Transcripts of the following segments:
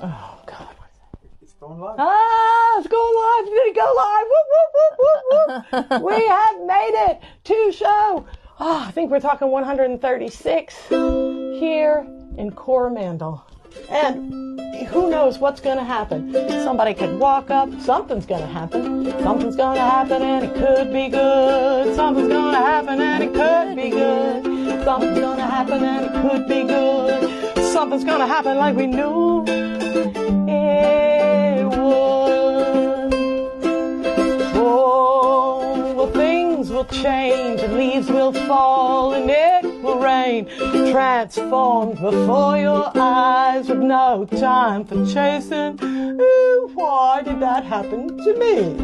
Oh, God. It's going live. Ah, it's going live. It's going to go live. Whoop, whoop, whoop, whoop, whoop. We have made it to show. Oh, I think we're talking 136 here in Coromandel. And who knows what's going to happen. Somebody could walk up. Something's going to happen. Something's going to happen and it could be good. Something's going to happen and it could be good. Something's going to happen and it could be good. Something's going to happen like we knew it would. Oh, well, things will change and leaves will fall and it will rain. Transformed before your eyes with no time for chasing. Ooh, why did that happen to me?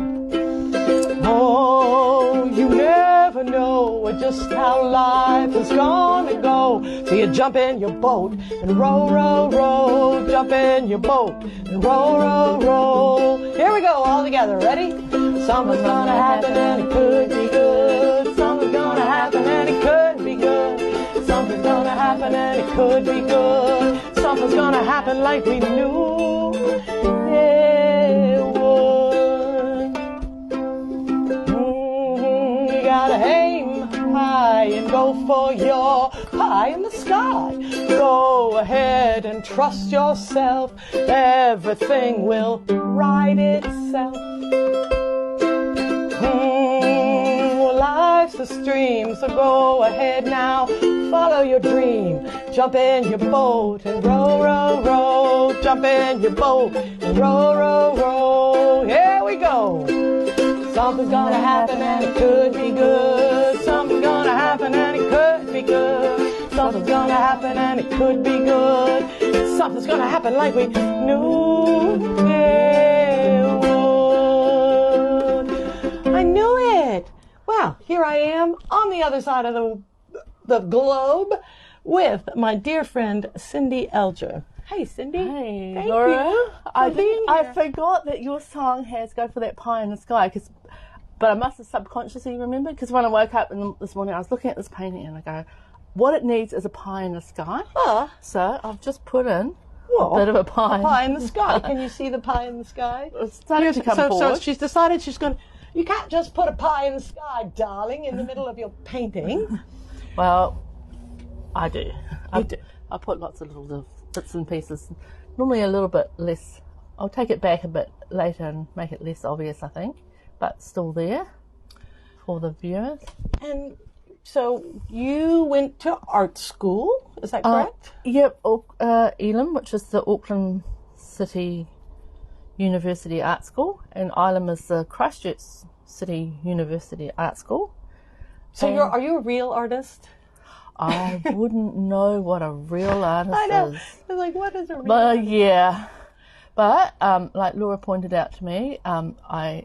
Oh, you never know just how life is gonna go. So you jump in your boat and row, row, row. Jump in your boat and row, row, row. Here we go, all together. Ready? Something's gonna happen and it could be good. Something's gonna happen and it could be good. Something's gonna happen and it could be good. Something's gonna happen like we knew it would. You gotta aim high and go for your pie in the sky. Go ahead and trust yourself. Everything will right itself. Life's a stream, so go ahead now. Follow your dream. Jump in your boat and row, row, row. Jump in your boat and row, row, row. Here we go. Something's gonna happen and it could be good. Something's gonna happen and it could be good. Something's gonna happen and it could be good. Something's gonna happen like we knew it would. I knew it. Wow, here I am on the other side of the globe with my dear friend Cindy Alger. Hey, Cindy. Hey, Thank Laura. you I forgot that your song has "Go for That Pie in the Sky," but I must have subconsciously remembered, because when I woke up this morning, I was looking at this painting and I go, what it needs is a pie in the sky. Huh. So I've just put in a bit of a pie. A pie in the sky. Can you see the pie in the sky? It's starting to come forward. So she's decided she's going to... You can't just put a pie in the sky, darling, in the middle of your painting. Well, I do. I put lots of little bits and pieces. Normally a little bit less. I'll take it back a bit later and make it less obvious, I think. But still there for the viewers. And so you went to art school, is that correct? Yep, Elam, which is the Auckland City University Art School, and Ilam is the Christchurch City University Art School. So are you a real artist? I wouldn't know what a real artist I know. is. I was like, what is a real artist? Yeah. But, like Laura pointed out to me, I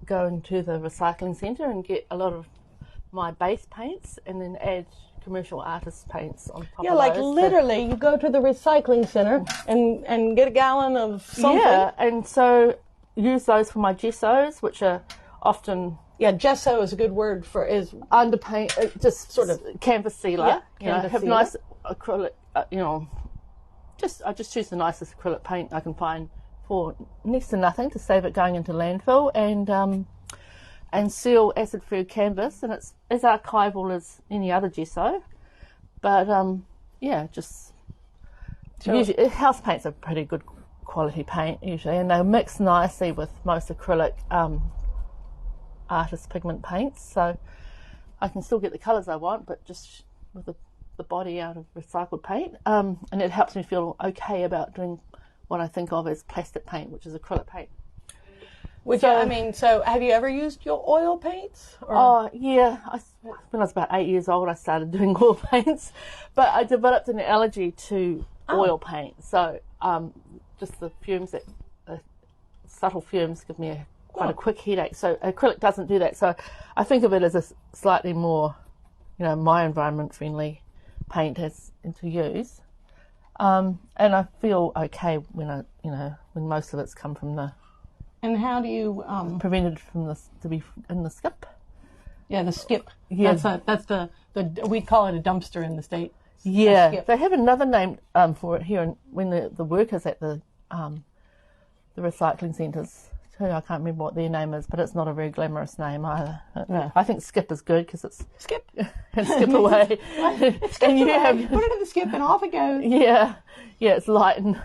go into the recycling centre and get a lot of my base paints and then add commercial artist paints on top of those. Yeah, like literally you go to the recycling centre and get a gallon of something. Yeah, and so use those for my gessos, which are often... Yeah, gesso is a good word for is underpaint, just sort of canvas sealer. Yeah, have sealer. Nice acrylic, I just choose the nicest acrylic paint I can find for next to nothing to save it going into landfill, and seal acid-free canvas, and it's as archival as any other gesso. But usually house paint's a pretty good quality paint usually, and they mix nicely with most acrylic artist pigment paints, so I can still get the colours I want, but just with the body out of recycled paint, and it helps me feel okay about doing what I think of as plastic paint, which is acrylic paint. So have you ever used your oil paints? Oh, yeah. When I was about 8 years old, I started doing oil paints, but I developed an allergy to oil paint. So just the fumes, subtle fumes give me quite a quick headache. So acrylic doesn't do that. So I think of it as a slightly more, my environment friendly paint to use. And I feel okay when when most of it's come from the... And how do you prevented from to be in the skip? Yeah, the skip. Yeah, that's the we call it a dumpster in the States. Yeah, skip. they have another name for it here, and when the workers at the recycling centres, too, I can't remember what their name is, but it's not a very glamorous name either. No. I think skip is good because it's Skip. and skip away. It's skip And you away. have- Put it in the skip and off it goes. Yeah, it's light and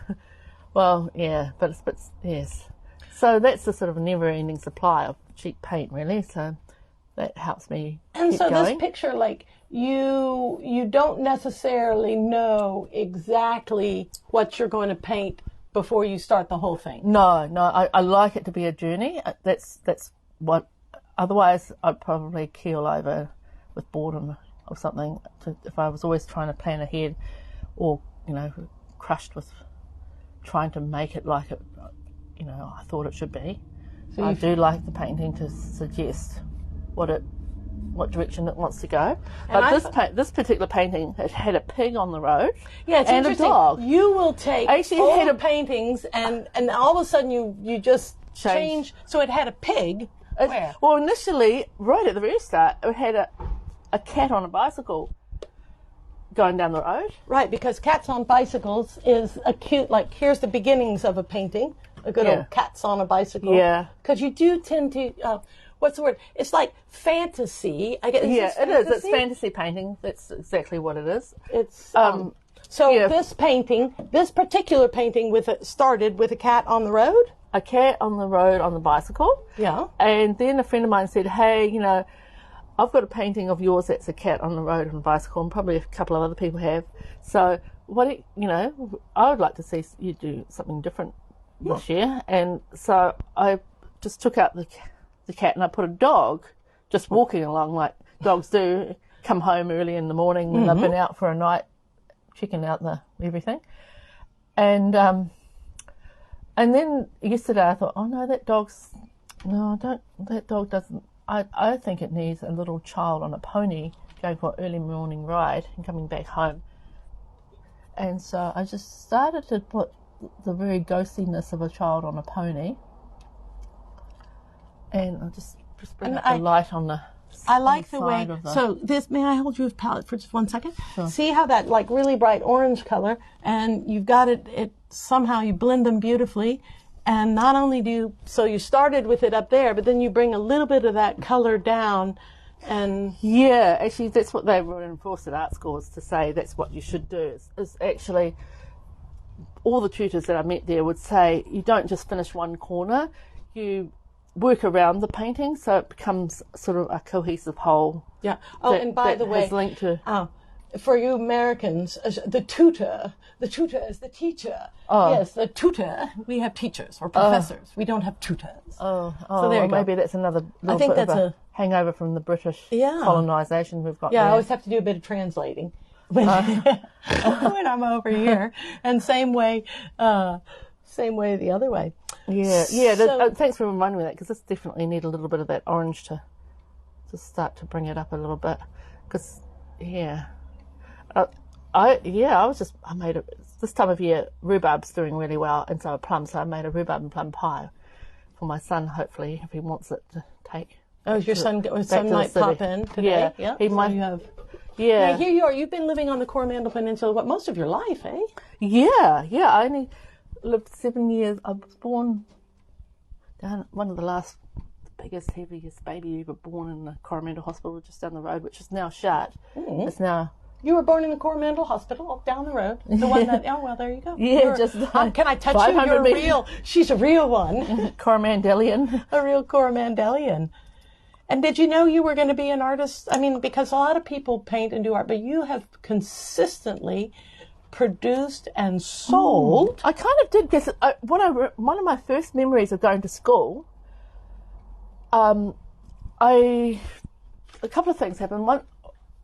well, yeah, but yes. So that's a sort of never-ending supply of cheap paint, really. So that helps me And keep so going. this picture, like you don't necessarily know exactly what you're going to paint before you start the whole thing. No, I like it to be a journey. That's what. Otherwise, I'd probably keel over with boredom or something. If I was always trying to plan ahead, or crushed with trying to make it like it, I thought it should be. So I do like the painting to suggest what direction it wants to go. But this particular painting, it had a pig on the road, Yeah, it's and a interesting. dog. You will take Actually, it all had the a- paintings and all of a sudden you just change. So it had a pig. Where? Well, initially, right at the very start, it had a cat on a bicycle going down the road. Right, because cats on bicycles is a cute, like, here's the beginnings of a painting. A good old cats on a bicycle. Yeah. Because you do tend to, what's the word? It's like fantasy. I guess. It is. It's fantasy painting. That's exactly what it is. It's, yeah. this particular painting started with a cat on the road. A cat on the road on the bicycle. Yeah. And then a friend of mine said, hey, I've got a painting of yours that's a cat on the road on a bicycle, and probably a couple of other people have. So, I would like to see you do something different this year. And so I just took out the cat and I put a dog just walking along like dogs do, come home early in the morning when they've been out for a night, checking out everything. And then yesterday I thought, that dog doesn't, I think it needs a little child on a pony going for an early morning ride and coming back home. And so I just started to put the very ghostiness of a child on a pony, and I just bring up the light on the I like the way. side of the- So this, may I hold you a palette for just 1 second? Sure. See how that like really bright orange color, and you've got it somehow you blend them beautifully. And not only so you started with it up there, but then you bring a little bit of that color down, and Yeah, actually, that's what they were enforced at art schools to say. That's what you should do. Is actually all the tutors that I met there would say you don't just finish one corner, you work around the painting so it becomes sort of a cohesive whole. yeah. Oh, and by the way, is linked to. For you Americans, the tutor is the teacher. Oh. Yes, the tutor. We have teachers or professors. We don't have tutors. So there you go. maybe that's another little think bit that's of a hangover from the British Yeah. colonisation we've got Yeah, I there. always have to do a bit of translating when I'm over here, and same way the other way. Yeah. So- Thanks for reminding me of that, because this definitely need a little bit of that orange to start to bring it up a little bit. Because I made this time of year rhubarb's doing really well, and so I made a rhubarb and plum pie for my son. Hopefully, if he wants it to take. Oh, your son to might the pop city. in today. Yeah, He he might. You have. Yeah. Now here you are. You've been living on the Coromandel Peninsula most of your life, eh? Yeah. I only lived 7 years. I was born down one of the biggest, heaviest baby ever born in the Coromandel Hospital just down the road, which is now shut. It's now. You were born in the Coromandel Hospital down the road. The one that. Oh well, there you go. Yeah, Can I touch you? 500 You're meters. real. She's a real one. Coromandelian. A real Coromandelian. And did you know you were going to be an artist? I mean, because a lot of people paint and do art, but you have consistently produced and sold. I kind of did guess. One of my first memories of going to school, a couple of things happened. One,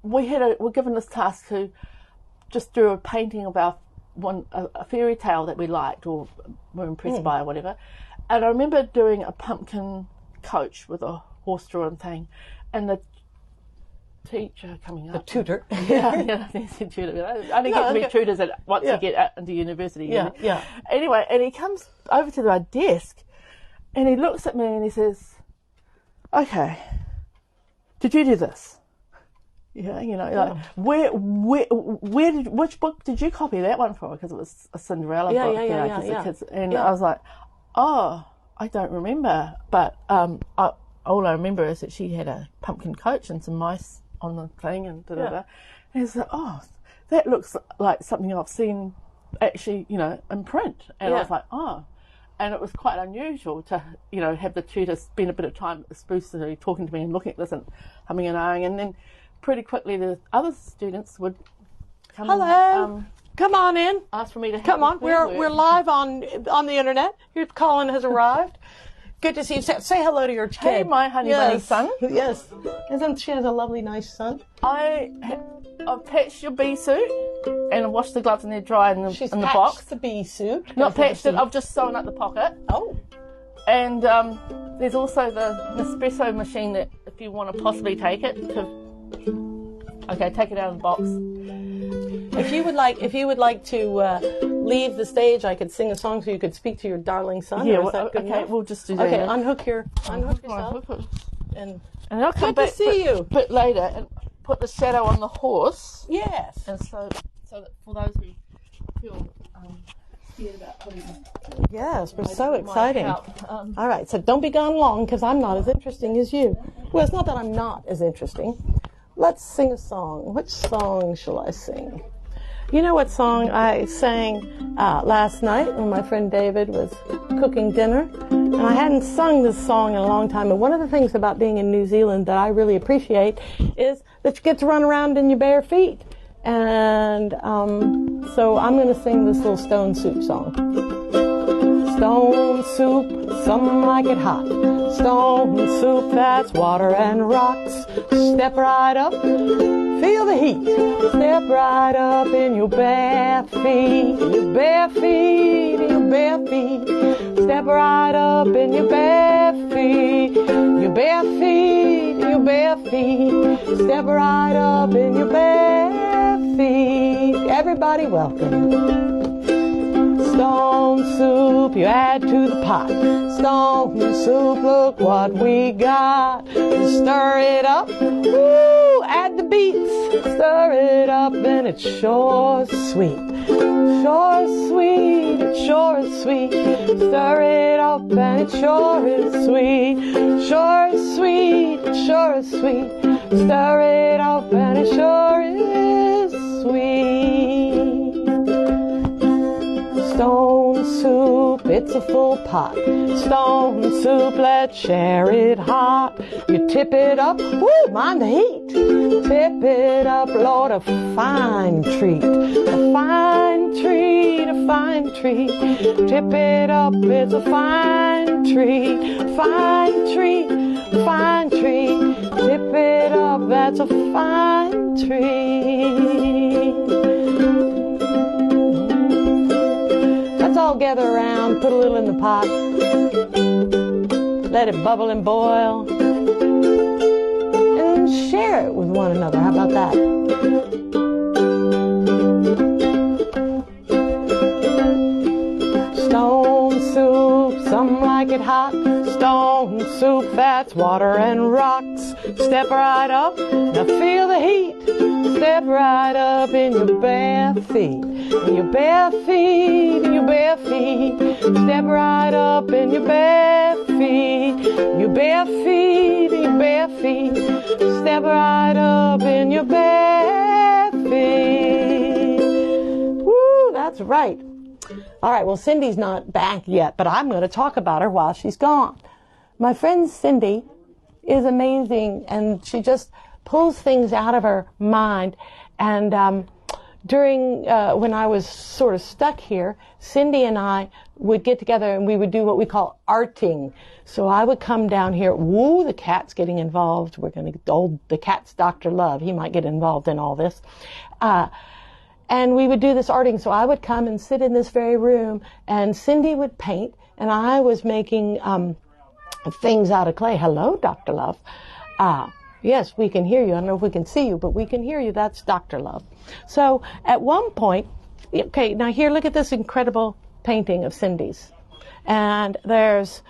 we're given this task to just do a painting of a fairy tale that we liked or were impressed by or whatever. And I remember doing a pumpkin coach with a horse-drawn thing, and the teacher coming up. The tutor. Yeah, the tutor. I only get to be tutors once you get out into university. Yeah. Anyway, and he comes over to my desk, and he looks at me and he says, "Okay, did you do this?" Yeah, you know, like, which book did you copy that one from? Because it was a Cinderella book, the kids, and I was like, oh, I don't remember, but all I remember is that she had a pumpkin coach and some mice on the thing, and da-da-da. And it's like, oh, that looks like something I've seen actually, you know, in print. And I was like, oh. And it was quite unusual to, you know, have the tutor spend a bit of time at the spruce tree talking to me and looking at this and humming and ahhing. And then pretty quickly the other students would come. Hello. Come on in. Ask for me to help. Come on. We're live on the internet. Here, Colin has arrived. Good to see you. Say hello to your kid. Hey, my honey bunny son. Yes. Isn't she has a lovely, nice son? I've patched your bee suit and washed the gloves and they're dry in the box. The bee suit. Not patched it. I've just sewn up the pocket. Oh. And there's also the Nespresso machine that if you want to possibly take it take it out of the box. If you would like to leave the stage, I could sing a song so you could speak to your darling son. Yeah, enough? We'll just do that. Okay, unhook yourself. And I'll come good back to see you. A bit later and put the shadow on the horse. Yes. And so that for those who feel scared about putting. Yes, we're so exciting. All right, so don't be gone long because I'm not as interesting as you. Well, it's not that I'm not as interesting. Let's sing a song. Which song shall I sing? You know what song I sang last night when my friend David was cooking dinner? And I hadn't sung this song in a long time. And one of the things about being in New Zealand that I really appreciate is that you get to run around in your bare feet. And so I'm going to sing this little Stone Soup song. Stone soup, some like it hot. Stone soup, that's water and rocks. Step right up, feel the heat. Step right up in your bare feet, your bare feet, your bare feet. Step right up in your bare feet, your bare feet, your bare feet. Step right up in your bare feet. Everybody welcome. Stone soup, you add to the pot. Stone soup, look what we got. You stir it up, woo, add the beets. Stir it up and it's sure sweet. Sure sweet, it sure is sweet. Stir it up and it sure is sweet. Sure is sweet, it sure is sweet. Stir it up and it sure is sweet. Stone soup, it's a full pot. Stone soup, let's share it hot. You tip it up, woo, mind the heat. Tip it up, Lord, a fine treat. A fine treat, a fine treat. Tip it up, it's a fine treat. Fine treat, fine treat. Tip it up, that's a fine treat. Let's all gather around, put a little in the pot, let it bubble and boil, and share it with one another. How about that? Stone soup, some like it hot. Stone soup, that's water and rocks. Step right up, now feel the heat. Step right up in your bare feet. In your bare feet, in your bare feet. Step right up in your bare feet. Your bare feet, in your bare feet. Step right up in your bare feet. Woo, that's right. All right, well, Cindy's not back yet, but I'm going to talk about her while she's gone. My friend Cindy is amazing, and she just pulls things out of her mind. And during when I was sort of stuck here, Cindy and I would get together and we would do what we call arting. So I would come down here. Woo, the cat's getting involved. We're going to the cat's Dr. Love. He might get involved in all this. And we would do this arting. So I would come and sit in this very room, and Cindy would paint, and I was making things out of clay. Hello, Dr. Love. Yes, we can hear you. I don't know if we can see you, but we can hear you. That's Dr. Love. So at one point, okay, now here, look at this incredible painting of Cindy's. And there's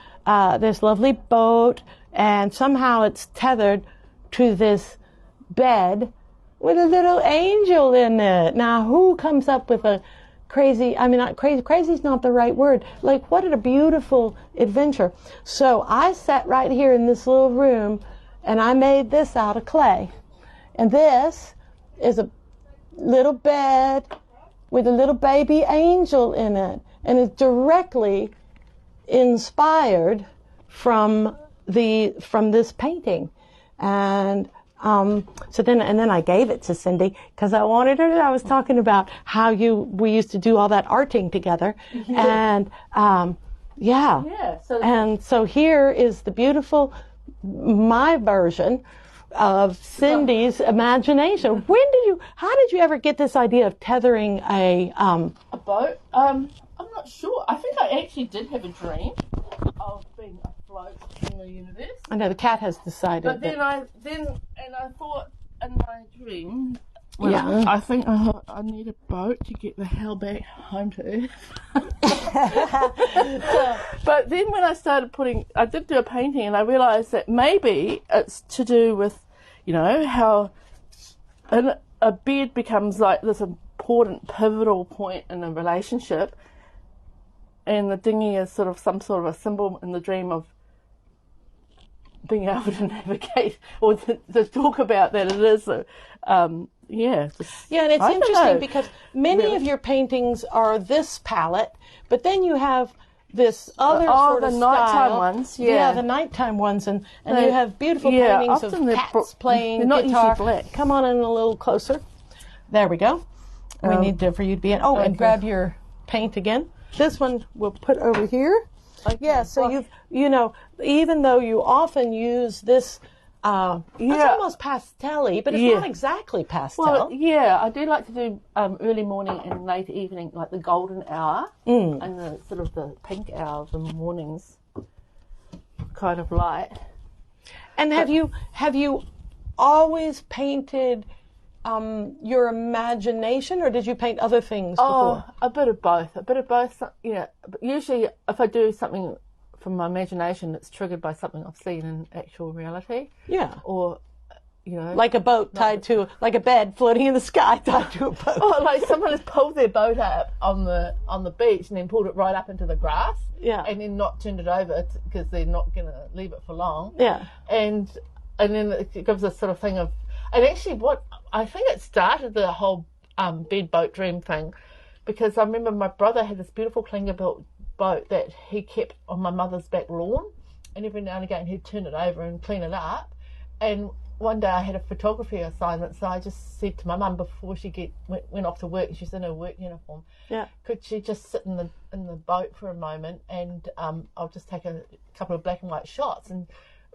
this lovely boat, and somehow it's tethered to this bed with a little angel in it. Now, who comes up with a crazy, I mean, not crazy, crazy's not the right word. Like, what a beautiful adventure. So I sat right here in this little room, and I made this out of clay. And this is a little bed with a little baby angel in it. And it's directly inspired from this painting. And so then I gave it to Cindy because I wanted her. I was talking about how we used to do all that arting together, and so here is the beautiful my version of Cindy's imagination. How did you ever get this idea of tethering a boat? I'm not sure. I think I actually did have a dream of being afloat in the universe. I know the cat has decided. But then I thought in my dream, I think I need a boat to get the hell back home to Earth. But then when I did do a painting, and I realised that maybe it's to do with, how a bed becomes like this important pivotal point in a relationship, and the dinghy is sort of some sort of a symbol in the dream of being able to navigate or to talk about that. It is, and it's interesting because many of your paintings are this palette, but then you have this other sort of the nighttime ones. Yeah, the nighttime ones, and you have beautiful paintings of cats playing they're not guitar. usually black. Come on in a little closer. There we go. We need for you to be in. Oh, and grab your paint again. This one we'll put over here. Okay. Yeah, so even though you often use this, it's almost pastel-y, but it's not exactly pastel. Well, I do like to do early morning and late evening, like the golden hour and the sort of the pink hour of the mornings, kind of light. And have you always painted your imagination, or did you paint other things before? A bit of both. But usually if I do something from my imagination, it's triggered by something I've seen in actual reality. Yeah. Or, like a boat like a bed floating in the sky tied to a boat. Or like someone has pulled their boat up on the beach and then pulled it right up into the grass. Yeah. And then not turned it over because they're not going to leave it for long. Yeah. And then it gives this sort of thing of, and actually I think it started the whole bed boat dream thing, because I remember my brother had this beautiful Klinger built boat that he kept on my mother's back lawn, and every now and again he'd turn it over and clean it up. And one day I had a photography assignment, so I just said to my mum before she went off to work, she's in her work uniform, could she just sit in the boat for a moment, and I'll just take a couple of black and white shots. And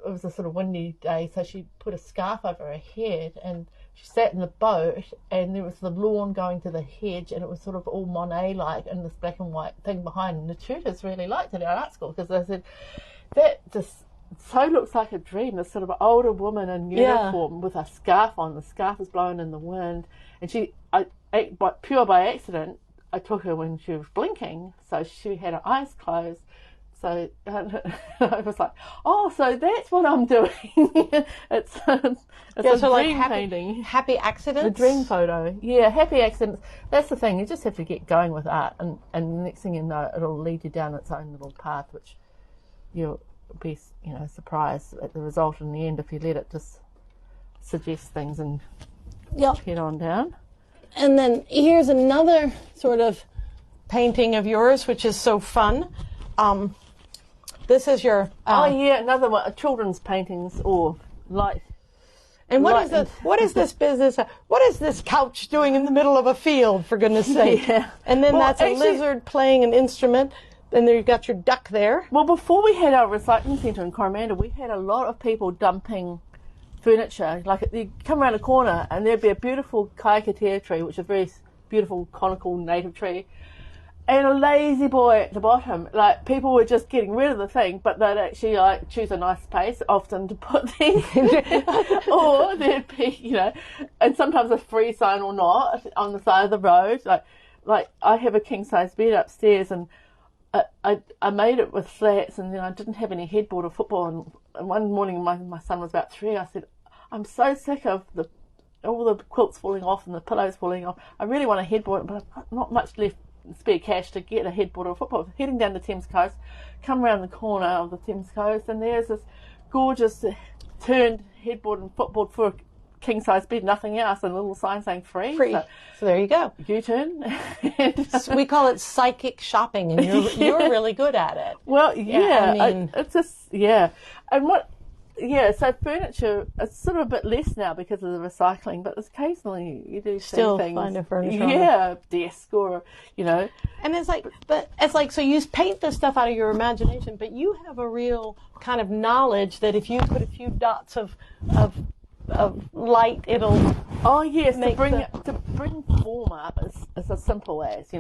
it was a sort of windy day, so she put a scarf over her head and she sat in the boat, and there was the lawn going to the hedge, and it was sort of all Monet-like and this black and white thing behind. And the tutors really liked it at art school because they said, that just so looks like a dream, this sort of older woman in uniform with a scarf on. The scarf is blowing in the wind. And pure by accident, I took her when she was blinking, so she had her eyes closed. So I was like, so that's what I'm doing. it's a dream painting. Happy accidents? A dream photo. Yeah, happy accidents. That's the thing. You just have to get going with art. And the next thing you know, it'll lead you down its own little path, which you'll be, surprised at the result in the end if you let it just suggest things and head on down. And then here's another sort of painting of yours, which is so fun. This is your another one, children's paintings or light. And what is this business? What is this couch doing in the middle of a field, for goodness sake? Yeah. And then that's a lizard playing an instrument. And then you've got your duck there. Well, before we had our recycling centre in Coromandel, we had a lot of people dumping furniture. Like you come around a corner and there'd be a beautiful kaikatea tree, which is a very beautiful conical native tree, and a lazy boy at the bottom. Like, people were just getting rid of the thing, but they'd actually choose a nice place often to put things. Or there'd be, and sometimes a free sign or not on the side of the road. Like I have a king size bed upstairs, and I made it with slats, and then I didn't have any headboard or football. And one morning, my son was about 3. I said, I'm so sick of the all the quilts falling off and the pillows falling off. I really want a headboard, but I've got not much left spare cash to get a headboard or a footboard. Heading down the Thames coast, come around the corner of the Thames coast, and there's this gorgeous turned headboard and footboard for a king size bed, nothing else, and a little sign saying free. Free. So there you go. U-turn. So we call it psychic shopping, and you're really good at it. Well, yeah, I mean, it's just so furniture, it's sort of a bit less now because of the recycling, but occasionally you do still see things. Find a furniture. Yeah, desk or, And it's like, so you paint this stuff out of your imagination, but you have a real kind of knowledge that if you put a few dots of light, it'll. Oh yes, to bring form up is as simple as,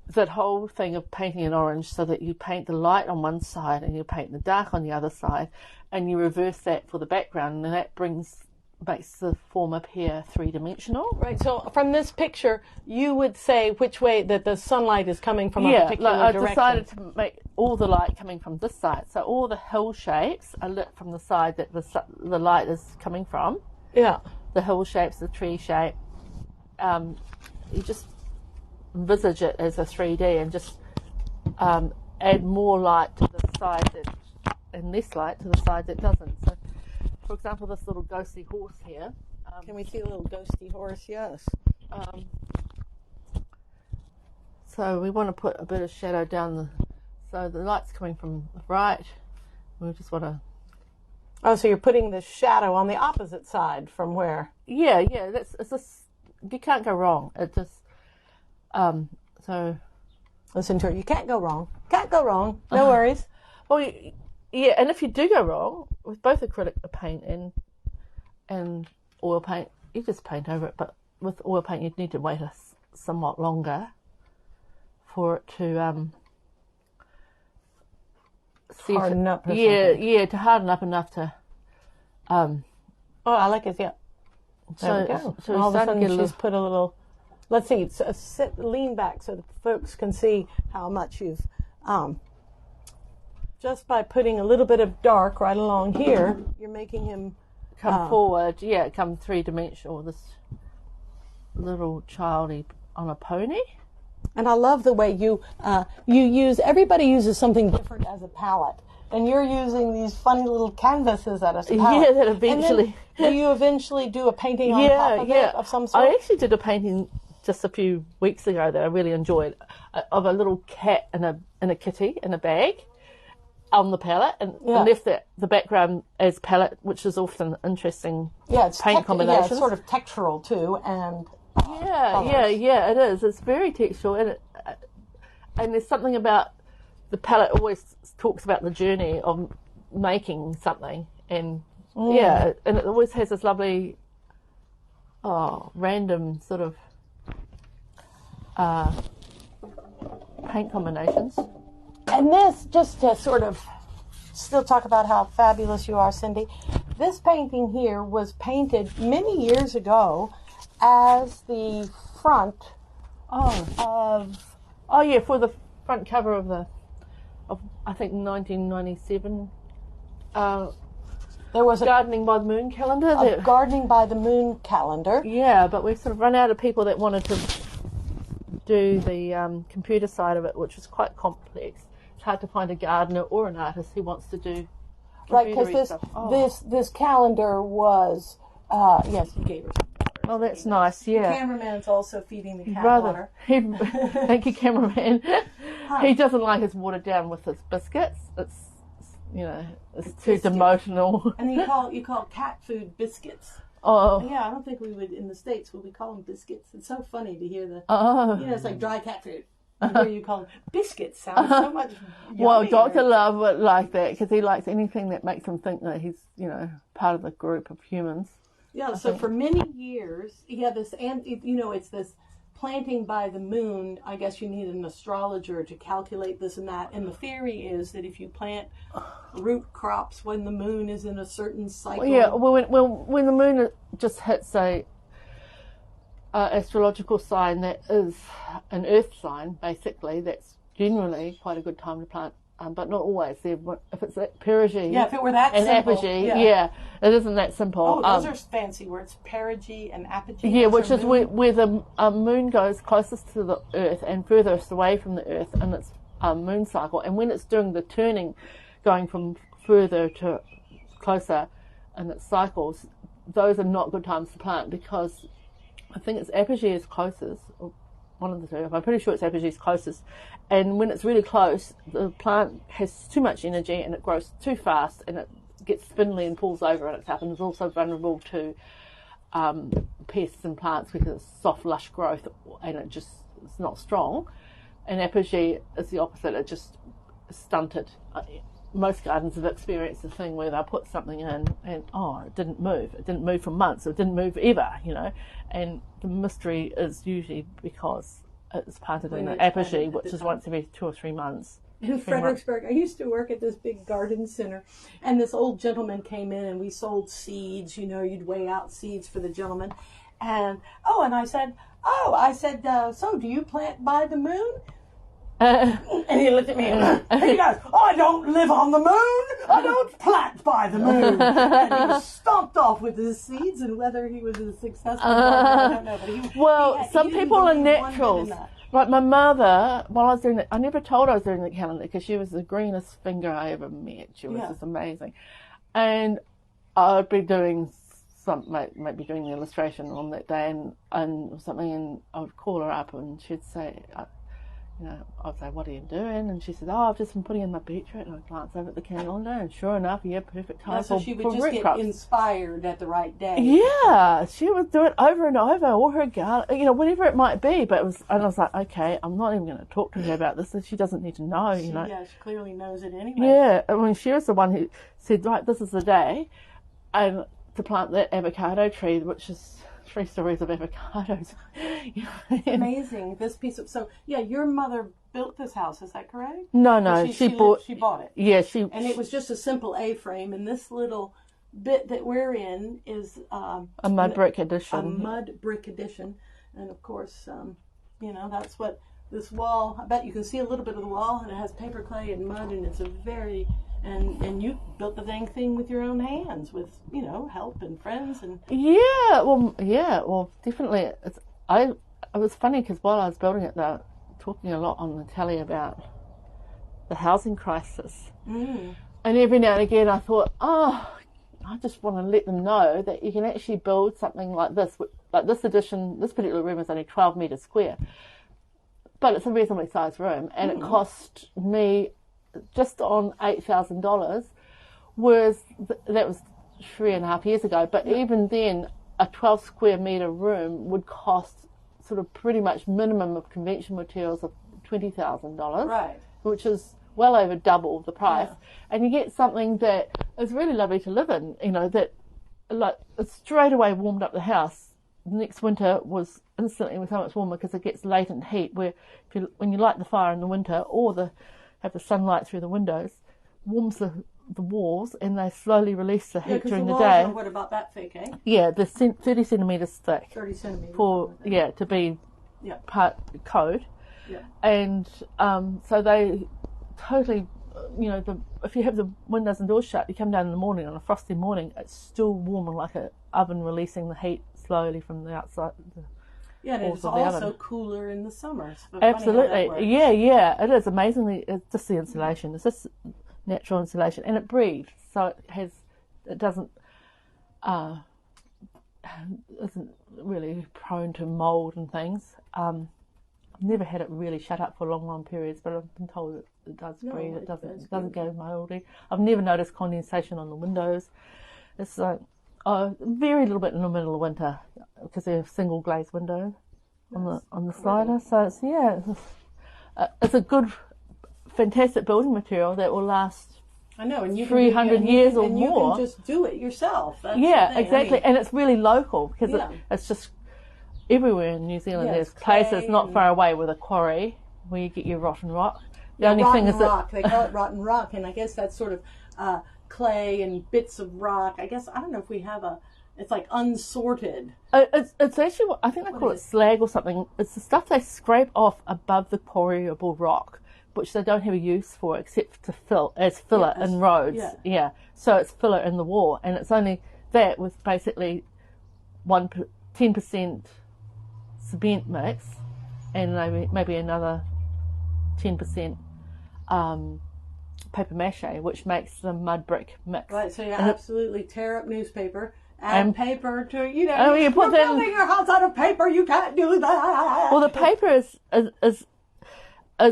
that whole thing of painting in orange, so that you paint the light on one side and you paint the dark on the other side, and you reverse that for the background, and that makes the form appear three-dimensional. Right. So from this picture, you would say which way that the sunlight is coming from a particular direction. I decided to make all the light coming from this side, so all the hill shapes are lit from the side that the light is coming from. Yeah. The hill shapes, the tree shape. You just envisage it as a 3D and just add more light to the side and less light to the side that doesn't. So, for example, this little ghostly horse here. Can we see a little ghosty horse? Yes. So we want to put a bit of shadow down so the light's coming from the right. We just want to. Oh, so you're putting the shadow on the opposite side from where? Yeah. You can't go wrong. It just. So listen to it. You can't go wrong. Can't go wrong. No worries. Well, yeah, and if you do go wrong with both acrylic paint and oil paint, you just paint over it. But with oil paint, you'd need to wait somewhat longer for it to harden up. Yeah, to harden up enough to. Oh, I like it. Yeah. There we go. So all of a sudden, she's put a little. Let's see. Lean back so that folks can see how much you've. Just by putting a little bit of dark right along here, you're making him come forward. Yeah, come three-dimensional. This little childie on a pony. And I love the way you use. Everybody uses something different as a palette, and you're using these funny little canvases as a palette. Yeah, that eventually. Do you eventually do a painting on top of it of some sort? I actually did a painting just a few weeks ago that I really enjoyed, of a little cat and a kitty in a bag on the palette, and left the background as palette, which is often interesting. Yeah, it's paint combinations. Yeah, it's sort of textural too, and yeah, it is. It's very textural, and there's something about the palette always talks about the journey of making something, and and it always has this lovely, random sort of paint combinations. And this, just to sort of still talk about how fabulous you are, Cindy, this painting here was painted many years ago as the front for the front cover of I think 1997. There was a Gardening by the Moon calendar. Gardening by the Moon calendar. Yeah, but we've sort of run out of people that wanted to do the computer side of it, which is quite complex. It's hard to find a gardener or an artist who wants to do because this calendar was yes, you gave her. Oh, that's nice. Yeah. The cameraman's also feeding the cat water. Thank you, cameraman. He doesn't like his watered down with his biscuits. It's too demotional. And you call cat food biscuits. Oh. Yeah, I don't think we would in the States would we call them biscuits. It's so funny to hear it's like dry cat food. And here you call them biscuits. Sounds so much yummier. Well, Dr. Love would like that because he likes anything that makes him think that he's, part of the group of humans. Yeah, so for many years, this, and it's this planting by the moon. I guess you need an astrologer to calculate this and that. And the theory is that if you plant root crops when the moon is in a certain cycle. When the moon just hits a astrological sign that is an earth sign, basically, that's generally quite a good time to plant but not always. If it's perigee, Yeah, if it were that and simple. apogee, yeah, it isn't that simple. Oh, those are fancy words, perigee and apogee. Yeah, Those which are is moon. where the moon goes closest to the Earth and furthest away from the Earth in its moon cycle. And when it's doing the turning, going from further to closer in its cycles, those are not good times to plant, because I think it's apogee is closest, or one of the two. I'm pretty sure it's apogee is closest. And when it's really close, the plant has too much energy and it grows too fast and it gets spindly and falls over on itself, and is also vulnerable to pests and plants because it's soft, lush growth and it's not strong. And apogee is the opposite, it just stunted. Most gardens have experienced the thing where they'll put something in and it didn't move. It didn't move for months, or it didn't move ever, and the mystery is usually because it's planted in the apogee, which is once every 2 or 3 months. In Fredericksburg, I used to work at this big garden center, and this old gentleman came in, and we sold seeds. You'd weigh out seeds for the gentleman, and I said, so do you plant by the moon? And he looked at me and he goes, I don't live on the moon. I don't plant by the moon. And he stomped off with his seeds, and whether he was as successful or not, I don't know. But some people are naturals. Like my mother, while I was doing it, I never told her I was doing the calendar because she was the greenest finger I ever met. She was just amazing. And I'd be doing maybe doing the illustration on that day and something, and I would call her up and she'd say, I'd say, what are you doing? And she said, I've just been putting in my beetroot. And I'd glance over at the calendar, and sure enough, perfect time so for she would for just root get crops. inspired at the right day. Yeah, she would do it over and over, or her garlic, whatever it might be. But I was like, okay, I'm not even going to talk to her about this. She doesn't need to know, Yeah, she clearly knows it anyway. Yeah, I mean, she was the one who said, right, this is the day, and to plant that avocado tree, which is 3 stories of avocados. Amazing. This piece of your mother built this house, is that correct? No, she bought it. Yeah, and it was just a simple A-frame, and this little bit that we're in is a mud brick addition. A mud brick addition, and of course, that's what this wall. I bet you can see a little bit of the wall, and it has paper clay and mud, and it's a very and you built the dang thing with your own hands, with help and friends and. Well, definitely. It was funny because while I was building it, they were talking a lot on the telly about the housing crisis, and every now and again I thought, I just want to let them know that you can actually build something like this. Like this addition, this particular room is only 12 metres square, but it's a reasonably sized room, and it cost me just on $8,000, whereas that was 3.5 years ago. But even then, a 12 square metre room would cost sort of pretty much minimum of conventional materials of $20,000, right? Which is well over double the price, and you get something that is really lovely to live in. That like it straight away warmed up the house. Next winter was instantly so much warmer because it gets latent heat. Where when you light the fire in the winter or have the sunlight through the windows, warms the walls, and they slowly release the heat during the day. What about that thick, eh? Yeah, they're 30 centimetres thick. 30 centimetres. To be part code. Yeah. And so they totally, if you have the windows and doors shut, you come down in the morning, on a frosty morning, it's still warm and like an oven releasing the heat slowly from the outside. Yeah, and it's also cooler in the summer. Absolutely. Yeah, it is amazingly. It's just the insulation. It's just natural insulation, and it breathes, so it doesn't isn't really prone to mold and things. I've never had it really shut up for long periods, but I've been told it does breathe. It doesn't go mouldy. I've never noticed condensation on the windows. It's like very little bit in the middle of winter because they're single glazed windows on the slider. So it's a good, fantastic building material that will last. I know, and you 300 years or more. You can just do it yourself. That's exactly, and it's really local because it's just everywhere in New Zealand. There's places not far away with a quarry where you get your rotten rock. The only thing is rock. They call it rotten rock, and I guess that's sort of clay and bits of rock. I don't know if we have it's like unsorted. It's actually, I think they call it slag or something. It's the stuff they scrape off above the quarryable rock which they don't have a use for except to fill as filler in roads. Yeah. So it's filler in the wall, and it's only that with basically 10% cement mix, and maybe another 10% paper mache, which makes the mud brick mix. Right, so you absolutely tear up newspaper, add paper to, you know, you put you're building your house out of paper, you can't do that. Well, the paper is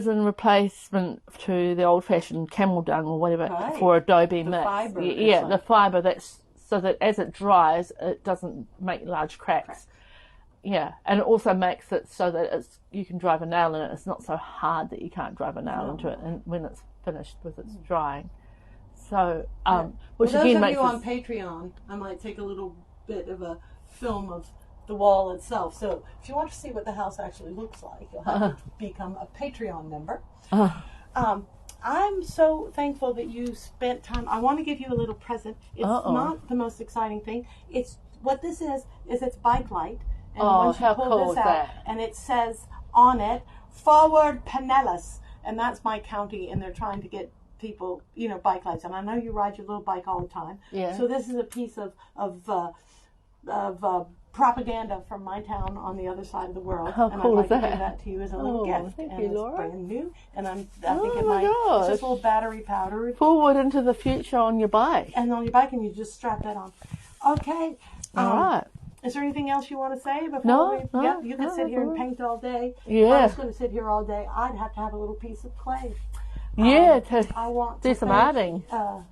in replacement to the old-fashioned camel dung or whatever for adobe mix. Fiber the fiber, that's so that as it dries, it doesn't make large cracks. Yeah, and it also makes it so that you can drive a nail in it. It's not so hard that you can't drive a nail into it, and when it's finished with its drying. So, which those again of makes you on Patreon, I might take a little bit of a film of the wall itself. So, if you want to see what the house actually looks like, you'll have to become a Patreon member. I'm so thankful that you spent time. I want to give you a little present. It's not the most exciting thing. It's what this is it's bike light. And once you pull this out, and it says on it, Forward Pinellas, and that's my county, and they're trying to get people, you know, bike lights. And I know you ride your little bike all the time. Yeah. So this is a piece of propaganda from my town on the other side of the world. How cool is that? And I'd like to give that to you as a little gift. Thank and you, it's Laura. brand new, and I think it might. It's just a little battery powder. Forward into the future on your bike. And on your bike, and you just strap that on. Okay. All right. Is there anything else you want to say before you could sit here and paint all day. Yeah. If I was going to sit here all day, I'd have to have a little piece of clay. I want do to some adding.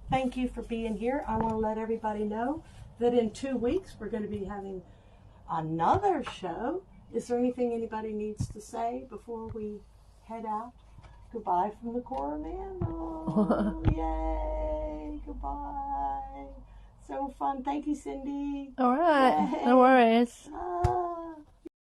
Thank you for being here. I want to let everybody know that in 2 weeks we're going to be having another show. Is there anything anybody needs to say before we head out? Goodbye from the Coromandel. Yay. Goodbye. So fun. Thank you, Cindy. All right. No worries.